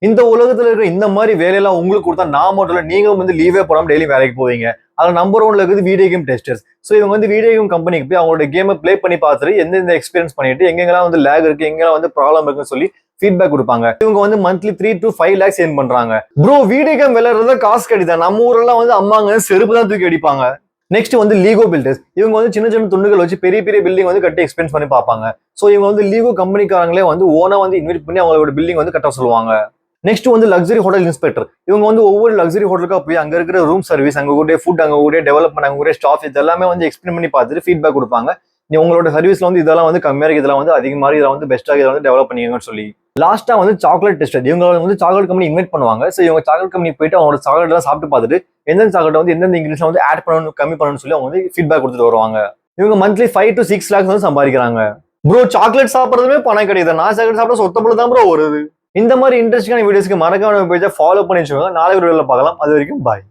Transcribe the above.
இந்த உலகத்துல இருக்கிற இந்த மாதிரி வேலையெல்லாம் உங்களுக்கு கொடுத்தா நான் மட்டும் இல்ல, நீங்க வந்து லீவே போடாம டெய்லி வேலைக்கு போவீங்க. அதுல நம்பர் ஒன்ல இருக்குது வீடியோ கேம் டெஸ்டர்ஸ். ஸோ இவங்க வந்து வீடியோ கேம் கம்பெனிக்கு போய் அவங்களோட கேமை ப்ளே பண்ணி பார்த்துட்டு எந்தெந்த எக்ஸ்பீரியன்ஸ் பண்ணிட்டு எங்கெங்கெல்லாம் வந்து லேக் இருக்கு, எங்கெல்லாம் வந்து ப்ராப்ளம் இருக்குன்னு சொல்லி ஃபீட்பேக் கொடுப்பாங்க. இவங்க வந்து மந்த்லி 3 to 5 lakhs ஏர்ன் பண்றாங்க. ப்ரோ வீடியோ கேம் விளையாடுறத காசு கிடையாது. நம்ம ஊரெல்லாம் வந்து அம்மாங்க செருப்பு தான் தூக்கி அடிப்பாங்க. நெக்ஸ்ட் வந்து லீகோ பில்டர்ஸ். இவங்க வந்து சின்ன சின்ன துண்டுகள் வச்சு பெரிய பெரிய பில்டிங் வந்து கட்டி எக்ஸ்பென்ஸ் பண்ணி பார்ப்பாங்க. ஸோ இவங்க வந்து லீகோ கம்பெனிக்காரங்களே வந்து ஓனா வந்து இன்வைட் பண்ணி அவங்களோட பில்டிங் வந்து கட்ட சொல்லுவாங்க. நெக்ஸ்ட் வந்து லக்ஸரி ஹோட்டல் இன்ஸ்பெக்டர். இவங்க வந்து ஒவ்வொரு லக்ஸரி ஹோட்டலுக்கா போய் அங்க இருக்கிற ரூம் சர்வீஸ், அங்க கூட ஃபுட், அங்க கூட டெவலப்மெண்ட், அங்க கூட ஸ்டாஃப் இதெல்லாமே வந்து எக்ஸ்பிளைன் பண்ணி பார்த்துட்டு ஃபீட்பேக் கொடுப்பாங்க. நீ உங்களோட சர்வீஸ்ல வந்து இதெல்லாம் வந்து கம்மியா இருக்கு, இதெல்லாம் வந்து அதிகமா இருக்கு, இதெல்லாம் வந்து பெஸ்டா இதை வந்து டெவலப் பண்ணிக்கங்கன்னு சொல்லி. லாஸ்டா வந்து சாக்லேட் டெஸ்டர். இவங்க வந்து சாக்லேட் கம்பெனி இன்வைட் பண்ணுவாங்க. ஸோ இவங்க சாக்லேட் கம்பெனி போயிட்டு அவங்களோட சாக்லேட் எல்லாம் சாப்பிட்டு பார்த்துட்டு எந்தெந்த சாக்லேட் வந்து எந்தெந்த இன்கிரீடியன்ஸ் வந்து ஆட் பண்ணணும், கம்மி பண்ணணும்னு சொல்லி அவங்க வந்து ஃபீட்பேக் கொடுத்துட்டு வருவாங்க. இவங்க மந்த்லி 5 to 6 lakhs வந்து சம்பாதிக்கிறாங்க. ப்ரோ சாக்லேட் சாப்பிட்றதுமே பணம் கிடையாது. நான் சாக்லேட் சாப்பிட சொத்தப்பல தான் ப்ரோ வருது. இந்த மாதிரி இன்ட்ரெஸ்டிங்கான வீடியோஸ்க்கு மறக்காம பேஜை ஃபாலோ பண்ணி வச்சுக்கோங்க. நாளைக்கு ஒரு வீடியோல பார்க்கலாம். அது வரைக்கும் பாய்.